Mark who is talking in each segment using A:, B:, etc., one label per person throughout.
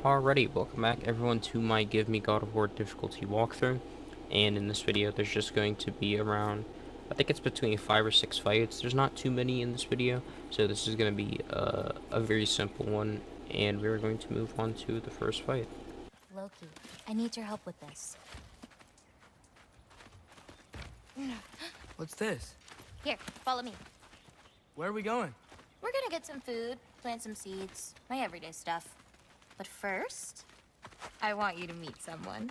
A: Alrighty, welcome back everyone to my Give Me God of War difficulty walkthrough. And in this video, there's just going to be around, I think it's between 5 or 6 fights. There's not too many in this video, so this is going to be a very simple one. And we're going to move on to the first fight.
B: Loki, I need your help with this.
C: What's this?
B: Here, follow me.
C: Where are we going?
B: We're gonna get some food, plant some seeds, my everyday stuff. But first, I want you to meet someone.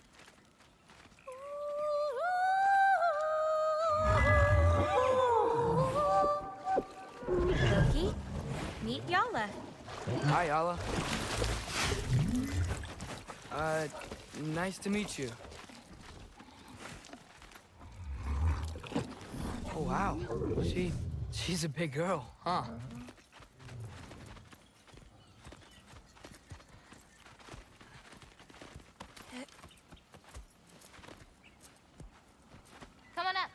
B: Loki, meet Yala.
C: Hi, Ala. Nice to meet you. Oh, wow. She's a big girl, huh?
B: Come on up.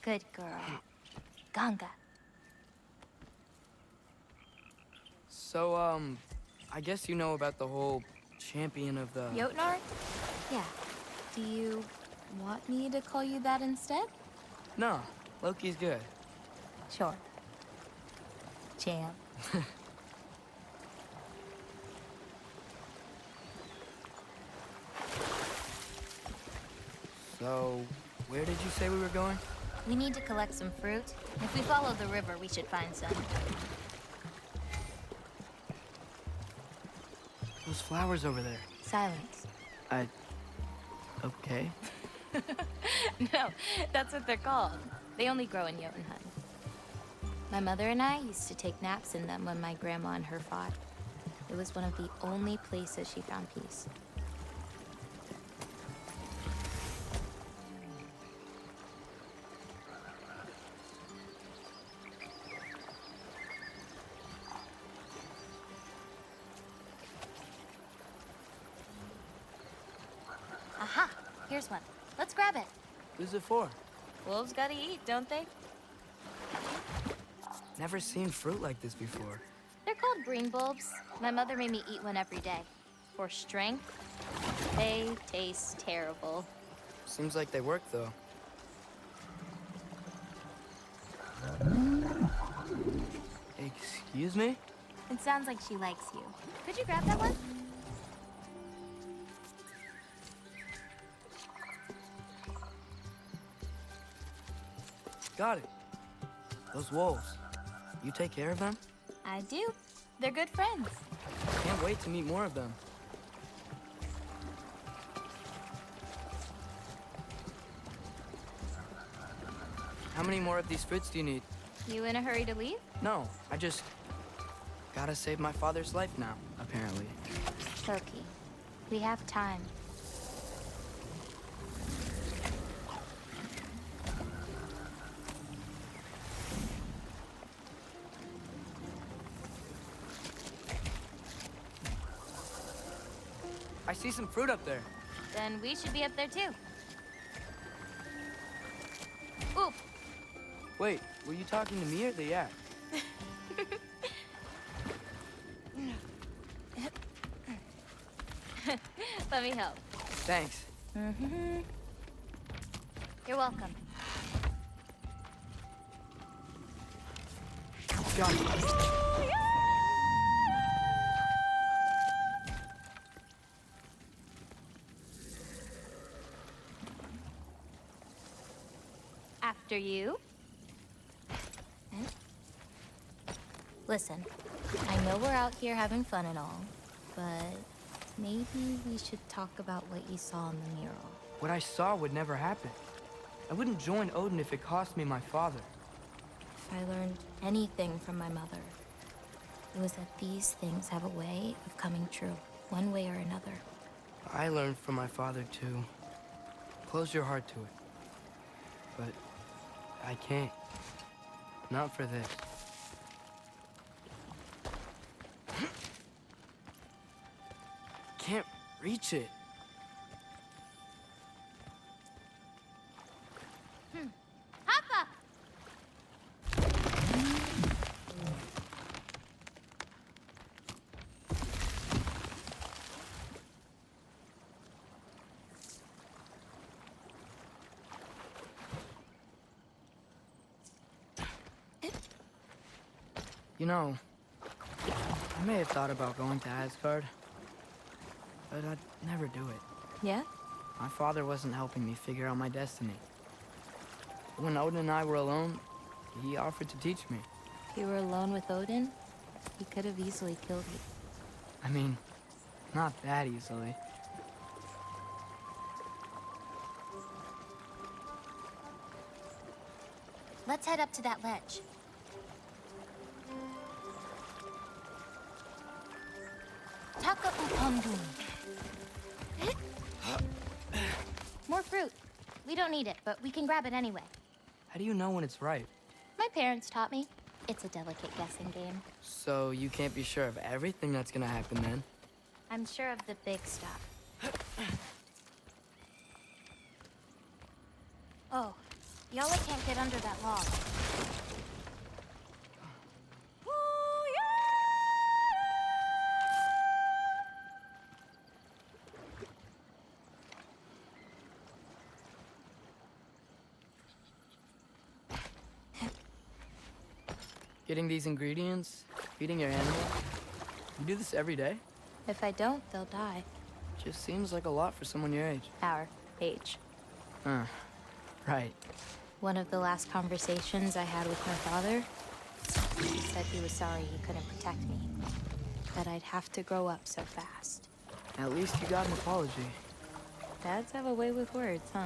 B: Good girl. Ganga.
C: So, I guess you know about the whole champion of the...
B: Jotnar? Yeah. Do you want me to call you that instead?
C: No, Loki's good.
B: Sure. Champ.
C: So, where did you say we were going?
B: We need to collect some fruit. If we follow the river, we should find some.
C: Those flowers over there.
B: Silence.
C: Okay.
B: No, that's what they're called. They only grow in Jotunheim. My mother and I used to take naps in them when my grandma and her fought. It was one of the only places she found peace. Aha! Here's one. Let's grab it.
C: Who's it for?
B: Wolves gotta eat, don't they?
C: Never seen fruit like this before.
B: They're called green bulbs. My mother made me eat one every day. For strength, they taste terrible.
C: Seems like they work, though. Excuse me?
B: It sounds like she likes you. Could you grab that one?
C: Got it. Those wolves. You take care of them?
B: I do. They're good friends.
C: Can't wait to meet more of them. How many more of these fruits do you need?
B: You in a hurry to leave?
C: No, I just gotta save my father's life now, apparently.
B: Loki, we have time.
C: I see some fruit up there.
B: Then we should be up there too. Ooh,
C: Wait, were you talking to me or the yak?
B: let me help.
C: Thanks.
B: You're welcome.
C: Got it.
B: After you. Listen, I know we're out here having fun and all, but maybe we should talk about what you saw in the mural.
C: What I saw would never happen. I wouldn't join Odin if it cost me my father.
B: If I learned anything from my mother, it was that these things have a way of coming true, one way or another.
C: I learned from my father, too. Close your heart to it. But I can't. Not for this. Can't reach it.
B: Hoppa!
C: You know, I may have thought about going to Asgard, but I'd never do it.
B: Yeah?
C: My father wasn't helping me figure out my destiny. When Odin and I were alone, he offered to teach me.
B: If you were alone with Odin, he could have easily killed you.
C: I mean, not that easily.
B: Let's head up to that ledge. Taka upandun. More fruit. We don't need it, but we can grab it anyway.
C: How do you know when it's ripe?
B: My parents taught me. It's a delicate guessing game.
C: So you can't be sure of everything that's gonna happen then?
B: I'm sure of the big stuff. Oh, Yala can't get under that log.
C: Getting these ingredients, feeding your animal. You do this every day?
B: If I don't, they'll die.
C: Just seems like a lot for someone your age.
B: Our age.
C: Right.
B: One of the last conversations I had with my father, he said he was sorry he couldn't protect me. That I'd have to grow up so fast.
C: At least you got an apology.
B: Dads have a way with words, huh?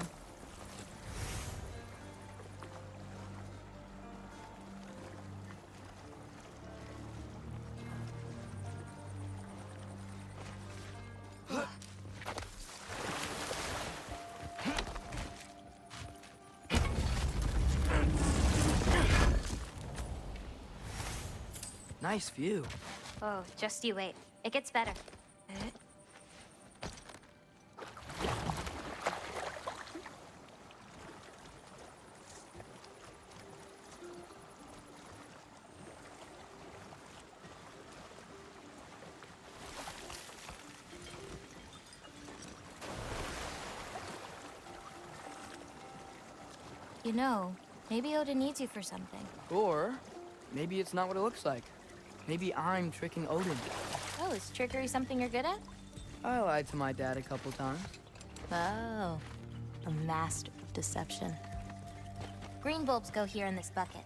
C: Nice view.
B: Oh, just you wait. It gets better. You know, maybe Odin needs you for something.
C: Or maybe it's not what it looks like. Maybe I'm tricking Odin.
B: Oh, is trickery something you're good at?
C: I lied to my dad a couple times.
B: Oh, a master of deception. Green bulbs go here in this bucket.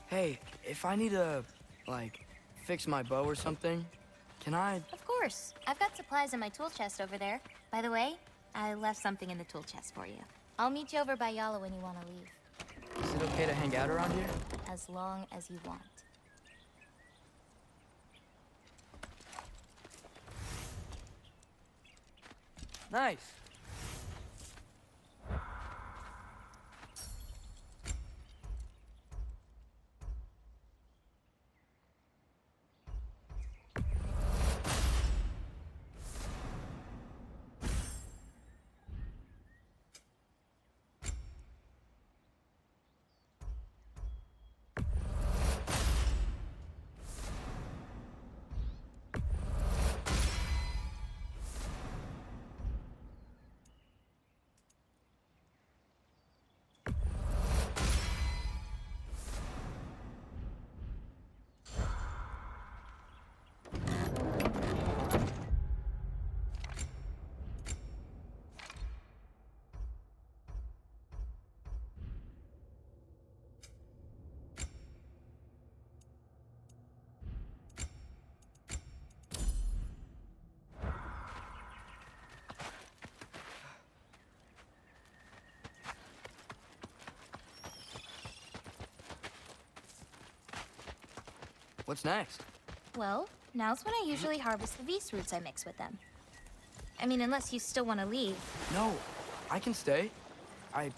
C: Hey, if I need to, like, fix my bow or something, can I?
B: Of course. I've got supplies in my tool chest over there. By the way, I left something in the tool chest for you. I'll meet you over by Yala when you want to leave.
C: Is it okay to hang out around here?
B: As long as you want.
C: Nice. What's next?
B: Well, now's when I usually harvest the beast roots I mix with them. I mean, unless you still want to leave.
C: No, I can stay. You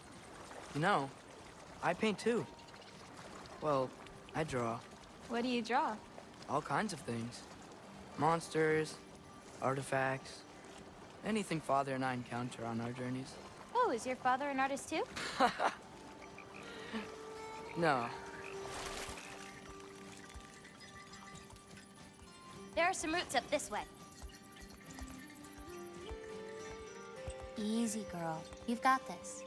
C: know, I paint too. Well, I draw.
B: What do you draw?
C: All kinds of things. Monsters, artifacts, anything Father and I encounter on our journeys.
B: Oh, is your father an artist too?
C: No.
B: There are some roots up this way. Easy, girl. You've got this.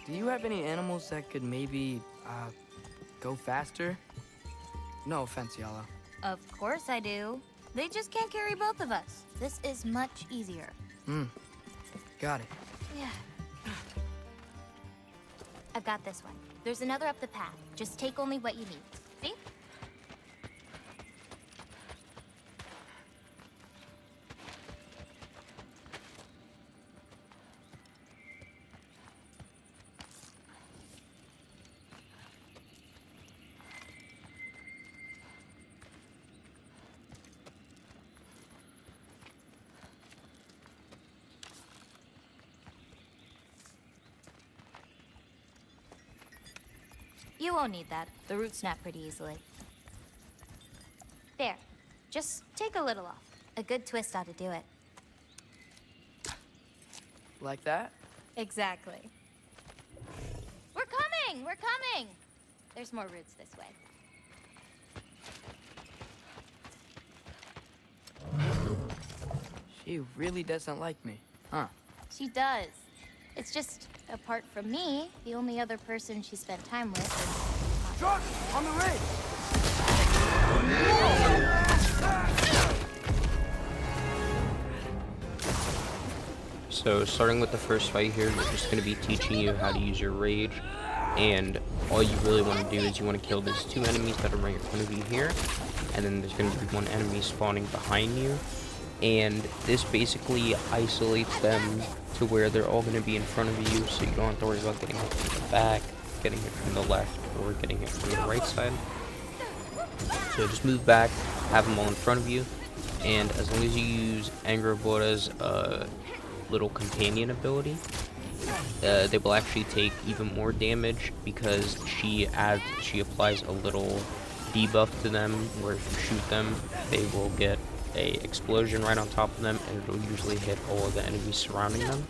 C: Do you have any animals that could maybe, go faster? No offense, Yala.
B: Of course I do. They just can't carry both of us. This is much easier.
C: Got it.
B: Yeah. I've got this one. There's another up the path. Just take only what you need. See? You won't need that. The roots snap pretty easily. There. Just take a little off. A good twist ought to do it.
C: Like that?
B: Exactly. We're coming! We're coming! There's more roots this way.
C: She really doesn't like me, huh?
B: She does. It's just, apart from me, the only other person she spent time with is...
C: Truck! On the ridge!
A: So starting with the first fight here, we're just going to be teaching you how to use your rage, and all you really want to do is you want to kill these two enemies that are right in front of you here, and then there's going to be one enemy spawning behind you, and this basically isolates them to where they're all going to be in front of you, so you don't have to worry about getting hit from the back, getting hit from the left, or getting hit from the right side. So just move back, have them all in front of you, and as long as you use Angrabora's little companion ability, they will actually take even more damage because she applies a little debuff to them where if you shoot them, they will get a explosion right on top of them, and it'll usually hit all of the enemies surrounding them.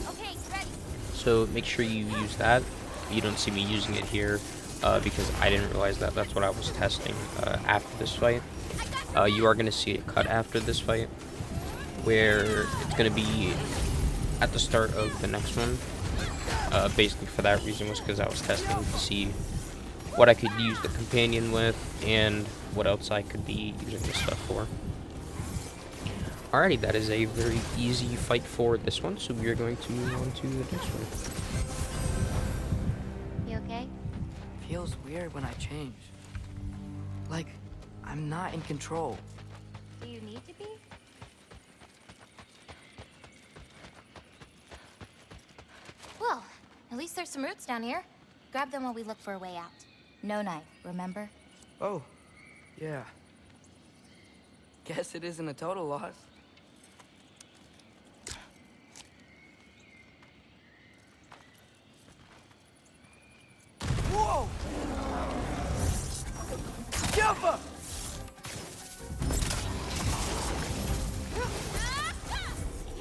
B: Okay, ready.
A: So make sure you use that. You don't see me using it here because I didn't realize that. That's what I was testing after this fight. You are going to see a cut after this fight where it's going to be at the start of the next one. Basically for that reason was because I was testing to see what I could use the companion with and what else I could be using this stuff for. Alrighty, that is a very easy fight for this one, so we are going to move on to the next one.
B: You okay?
C: Feels weird when I change. Like, I'm not in control.
B: Do you need to be? Well, at least there's some roots down here. Grab them while we look for a way out. No knife, remember?
C: Oh, yeah. Guess it isn't a total loss. Whoa! Jumper!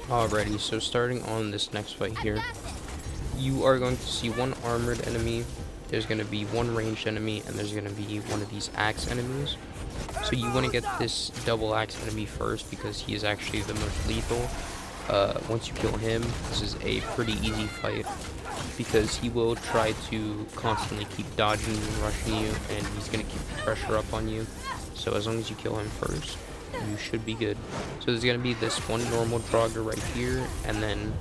A: Alrighty, so starting on this next fight here, you are going to see one armored enemy, there's going to be one ranged enemy, and there's going to be one of these axe enemies. So you want to get this double axe enemy first because he is actually the most lethal. Once you kill him, this is a pretty easy fight because he will try to constantly keep dodging and rushing you, and he's going to keep the pressure up on you. So as long as you kill him first, you should be good. So there's going to be this one normal Draugr right here, and then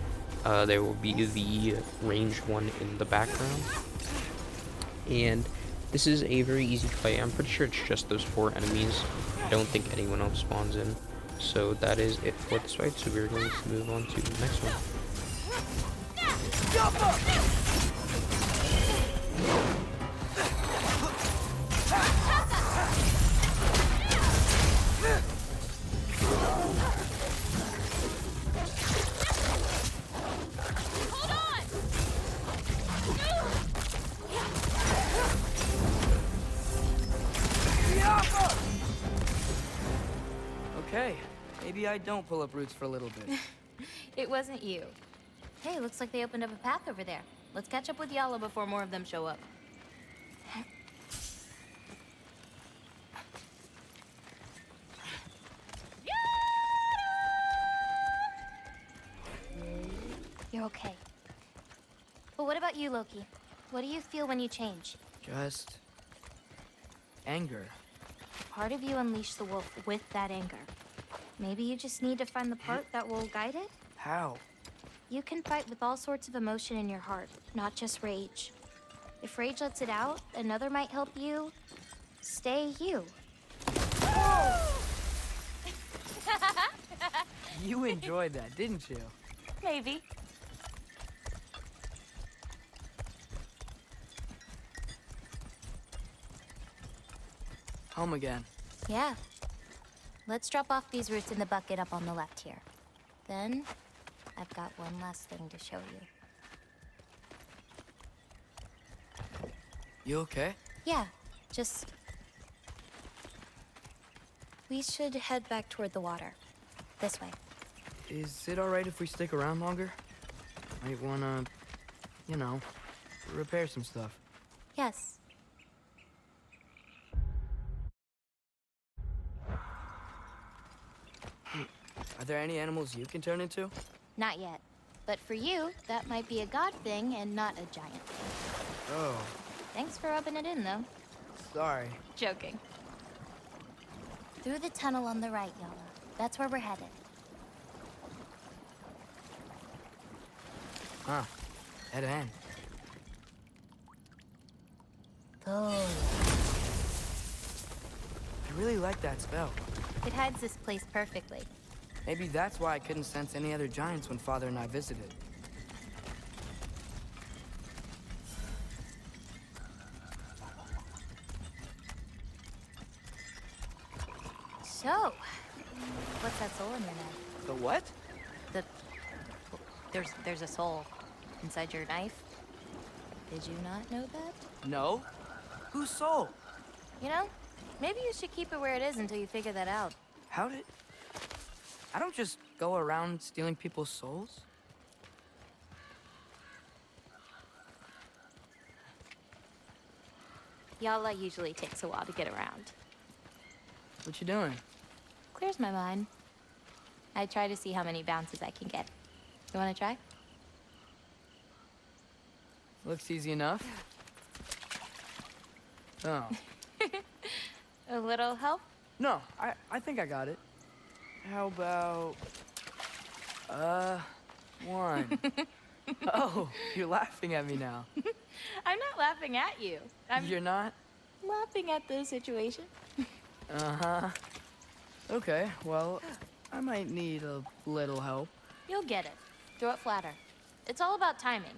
A: there will be the ranged one in the background. And this is a very easy fight. I'm pretty sure it's just those 4 enemies. I don't think anyone else spawns in. So that is it for this fight. So we're going to move on to the next one.
C: Okay, maybe I don't pull up roots for a little bit.
B: It wasn't you. Hey, looks like they opened up a path over there. Let's catch up with Yala before more of them show up. You're okay. But what about you, Loki? What do you feel when you change?
C: Just anger.
B: Part of you unleashed the wolf with that anger. Maybe you just need to find the part that will guide it?
C: How?
B: You can fight with all sorts of emotion in your heart, not just rage. If rage lets it out, another might help you stay you.
C: You enjoyed that, didn't you?
B: Maybe.
C: Home again.
B: Yeah. Let's drop off these roots in the bucket up on the left here. Then, I've got one last thing to show you.
C: You okay?
B: Yeah, just... We should head back toward the water. This way.
C: Is it alright if we stick around longer? Might wanna, you know, repair some stuff.
B: Yes.
C: Are there any animals you can turn into?
B: Not yet. But for you, that might be a god thing and not a giant thing.
C: Oh,
B: Thanks for rubbing it in, though.
C: sorry.
B: Joking. Through the tunnel on the right, Yala. That's where we're headed.
C: Huh. Dead end.
B: Oh.
C: I really like that spell.
B: It hides this place perfectly.
C: Maybe that's why I couldn't sense any other giants when Father and I visited.
B: So, what's that soul in your knife?
C: The what?
B: There's a soul inside your knife. Did you not know that?
C: No. Whose soul?
B: You know, maybe you should keep it where it is until you figure that out.
C: How did... I don't just go around stealing people's souls.
B: Yala usually takes a while to get around.
C: What you doing?
B: Clears my mind. I try to see how many bounces I can get. You wanna try?
C: Looks easy enough. Oh.
B: A little help?
C: No, I think I got it. How about... one. Oh, you're laughing at me now.
B: I'm not laughing at you.
C: You're not?
B: laughing at the situation.
C: Uh-huh. Okay, well, I might need a little help.
B: You'll get it. Throw it flatter. It's all about timing.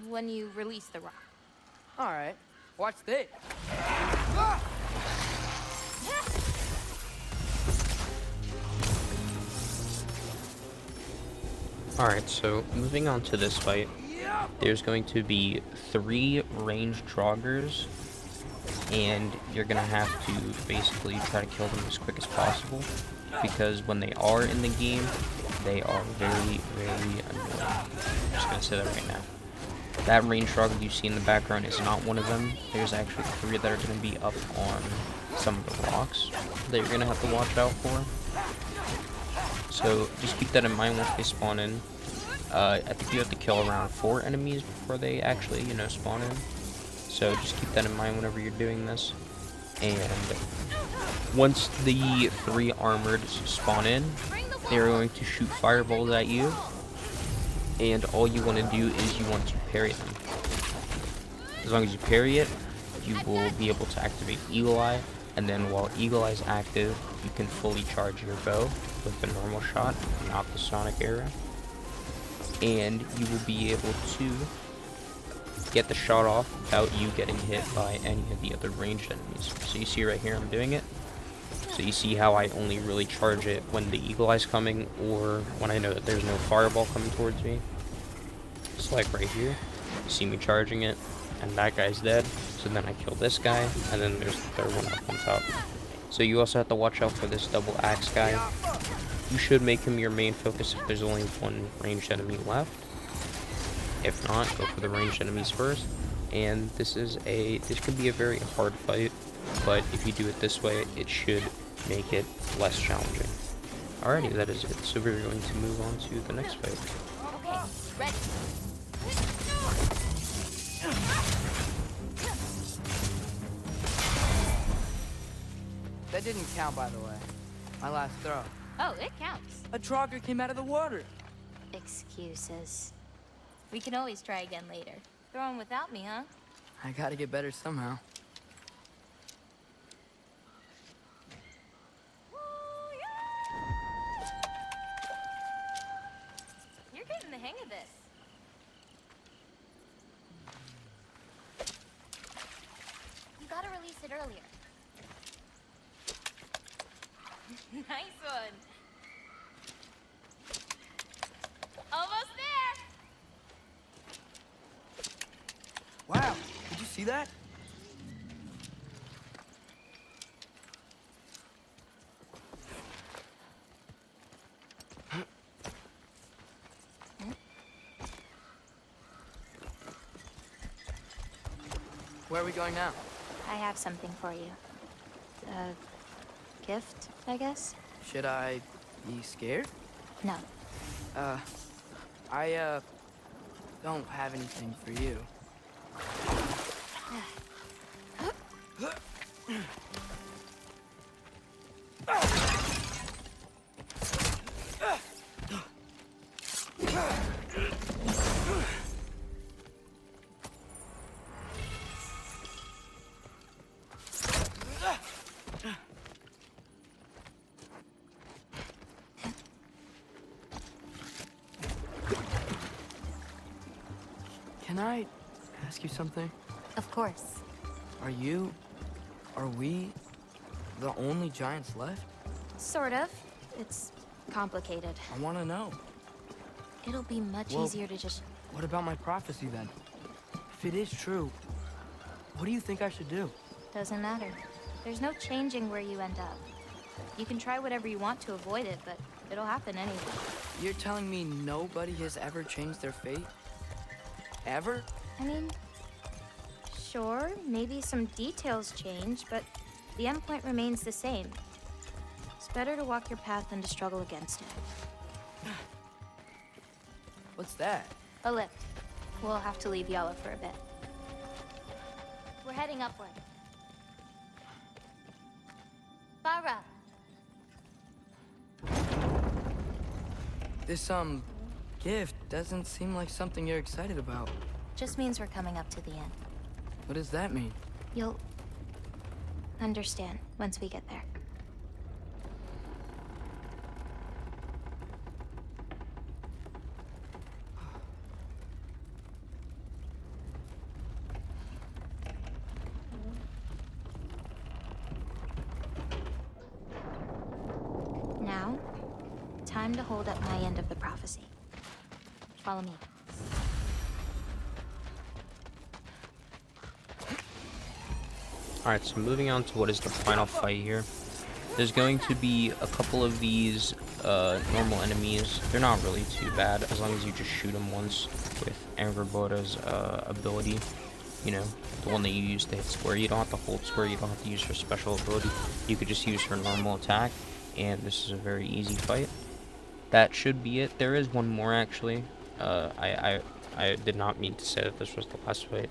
B: When you release the rock.
C: All right, watch this.
A: Alright, so moving on to this fight, there's going to be 3 ranged joggers, and you're going to have to basically try to kill them as quick as possible, because when they are in the game, they are very, very annoying. I'm just going to say that right now. That ranged jogger you see in the background is not one of them. There's actually 3 that are going to be up on some of the rocks that you're going to have to watch out for. So just keep that in mind once they spawn in. I think you have to kill around 4 enemies before they actually, spawn in. So just keep that in mind whenever you're doing this. And once the 3 armored spawn in, they're going to shoot fireballs at you. And all you want to do is you want to parry them. As long as you parry it, you will be able to activate Eagle Eye. And then while Eagle Eye is active, you can fully charge your bow with the normal shot, not the sonic arrow. And you will be able to get the shot off without you getting hit by any of the other ranged enemies. So you see right here I'm doing it. So you see how I only really charge it when the Eagle Eye's coming, or when I know that there's no fireball coming towards me. Just like right here, you see me charging it, and that guy's dead. So then I kill this guy, and then there's the third one up on top. So you also have to watch out for this double axe guy. You should make him your main focus if there's only 1 ranged enemy left. If not, go for the ranged enemies first. And this could be a very hard fight, but if you do it this way, it should make it less challenging. Alrighty, that is it. So we're going to move on to the next fight.
B: Okay, ready.
C: That didn't count, by the way. My last throw.
B: Oh, it counts.
C: A Trogger came out of the water.
B: Excuses. We can always try again later. Throw 'em without me, huh?
C: I gotta get better somehow.
B: You're getting the hang of this. You gotta release it earlier. Nice one. Almost there.
C: Wow, did you see that? Where are we going now?
B: I have something for you. A gift, I guess?
C: Should I be scared?
B: No.
C: I don't have anything for you. Can I ask you something?
B: Of course.
C: Are we the only giants left?
B: Sort of. It's complicated.
C: I want to know.
B: It'll be much
C: Well-
B: easier to just...
C: What about my prophecy then? If it is true, what do you think I should do?
B: Doesn't matter. There's no changing where you end up. You can try whatever you want to avoid it, but it'll happen anyway.
C: You're telling me nobody has ever changed their fate? Ever?
B: I mean, sure, maybe some details change, but the endpoint remains the same. It's better to walk your path than to struggle against it.
C: What's that?
B: A lift. We'll have to leave Yellow for a bit. We're heading upward. Farah!
C: This, gift doesn't seem like something you're excited about.
B: Just means we're coming up to the end.
C: What does that mean?
B: You'll understand once we get there. Now, time to hold up my end of the prophecy. Follow me.
A: Alright, so moving on to what is the final fight here. There's going to be a couple of these normal enemies. They're not really too bad as long as you just shoot them once with Angerboda's ability. You know, the one that you use to hit square. You don't have to hold square, you don't have to use her special ability. You could just use her normal attack, and this is a very easy fight. That should be it. There is one more actually. I did not mean to say that this was the last fight.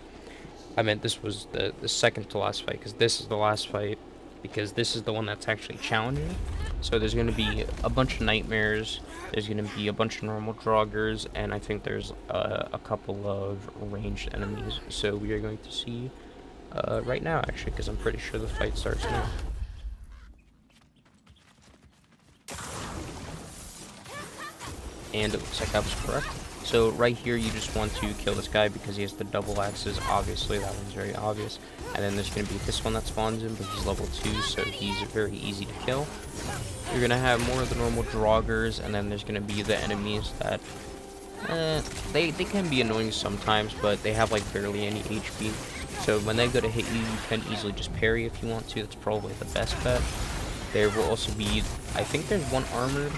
A: I meant this was the second to last fight, because this is the last fight, because this is the one that's actually challenging. So there's going to be a bunch of nightmares, there's going to be a bunch of normal draugrs, and I think there's a couple of ranged enemies. So we are going to see right now, actually, because I'm pretty sure the fight starts now. And it looks like I was correct. So right here, you just want to kill this guy because he has the double axes. Obviously, that one's very obvious. And then there's going to be this one that spawns in, but he's level 2, so he's very easy to kill. You're going to have more of the normal draugrs, and then there's going to be the enemies that, they can be annoying sometimes, but they have like barely any HP. So when they go to hit you, you can easily just parry if you want to. That's probably the best bet. There will also be, I think there's one armored.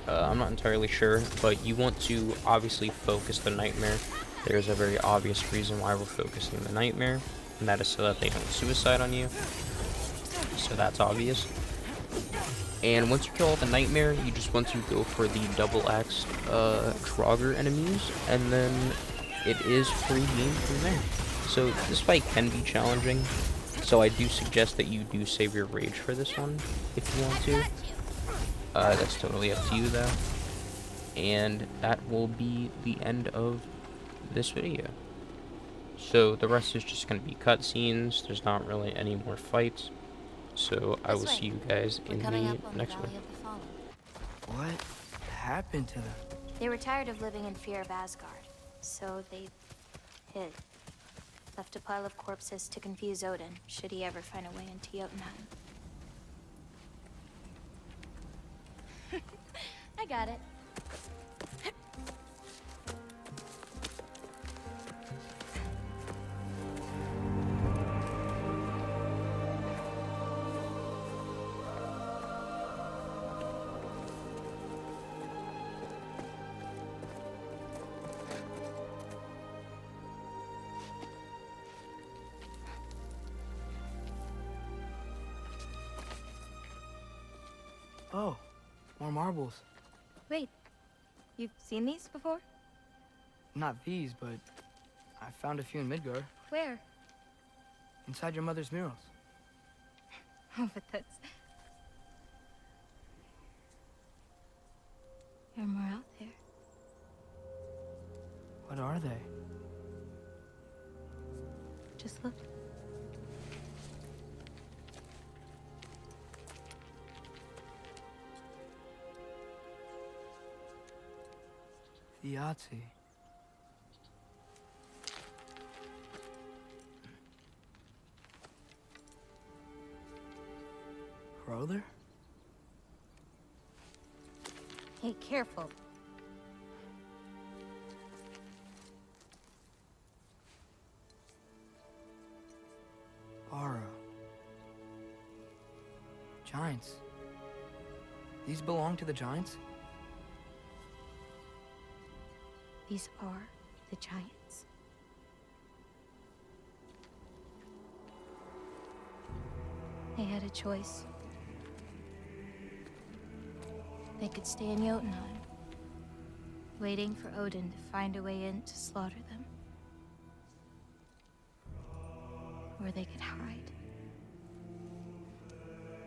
A: I'm not entirely sure, but you want to obviously focus the nightmare. There's a very obvious reason why we're focusing the nightmare, and that is so that they don't suicide on you. So that's obvious. And once you kill all the nightmare, you just want to go for the double axe Draugr enemies, and then it is free game from there. So this fight can be challenging. So I do suggest that you do save your rage for this one, if you want to. That's totally up to you, though. And that will be the end of this video. So the rest is just going to be cutscenes. There's not really any more fights. So I will see you guys in the next one.
C: What happened to them?
B: They were tired of living in fear of Asgard, so they hid. Left a pile of corpses to confuse Odin, should he ever find a way into Jotunheim. I got it.
C: Oh, more marbles.
B: Wait, you've seen these before?
C: Not these, but I found a few in Midgard,
B: Where?
C: inside your mother's murals.
B: Oh, but that's... There are more out there.
C: What are they?
B: Just look.
C: The Yahtzee. Brother?
B: Hey, careful.
C: Aura. Giants. These belong to the giants?
B: These are the giants. They had a choice. They could stay in Jotunheim, waiting for Odin to find a way in to slaughter them. Or they could hide.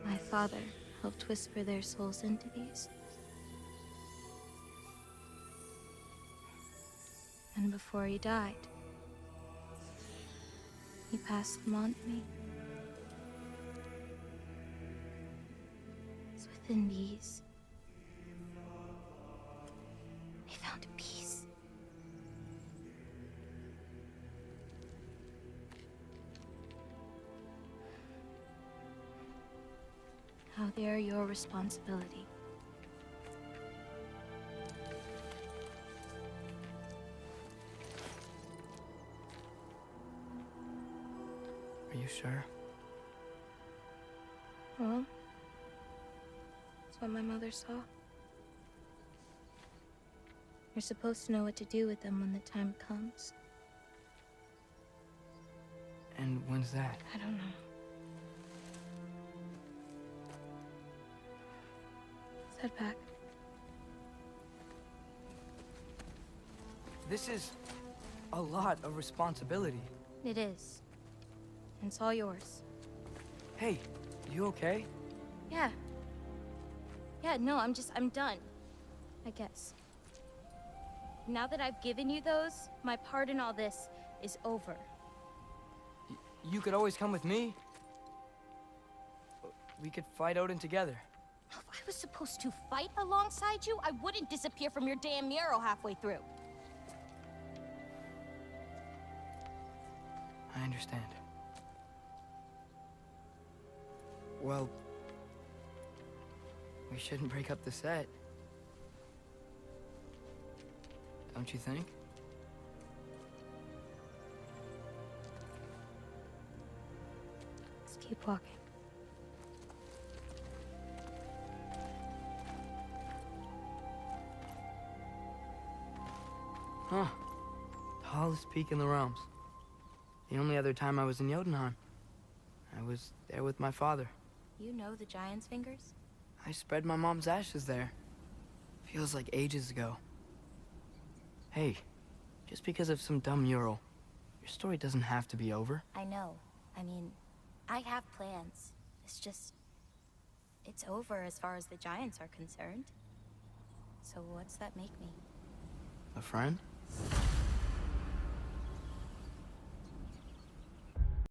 B: My father helped whisper their souls into these. And before he died, he passed them on to me. It's within these. They found peace. Now they are your responsibility.
C: Are you sure?
B: Well, that's what my mother saw. You're supposed to know what to do with them when the time comes.
C: And when's that?
B: I don't know. Let's head back.
C: This is a lot of responsibility.
B: It is. And it's all yours.
C: Hey, you okay?
B: Yeah. Yeah, no, I'm done. I guess. Now that I've given you those, my part in all this is over.
C: You could always come with me. We could fight Odin together.
B: If I was supposed to fight alongside you, I wouldn't disappear from your damn mural halfway through.
C: I understand. Well, we shouldn't break up the set. Don't you think?
B: Let's keep walking.
C: Huh. Tallest peak in the realms. The only other time I was in Jotunheim. I was there with my father.
B: You know the giant's fingers?
C: I spread my mom's ashes there. Feels like ages ago. Hey, just because of some dumb mural, your story doesn't have to be over.
B: I know. I mean, I have plans. It's just... it's over as far as the giants are concerned. So what's that make me?
C: A friend?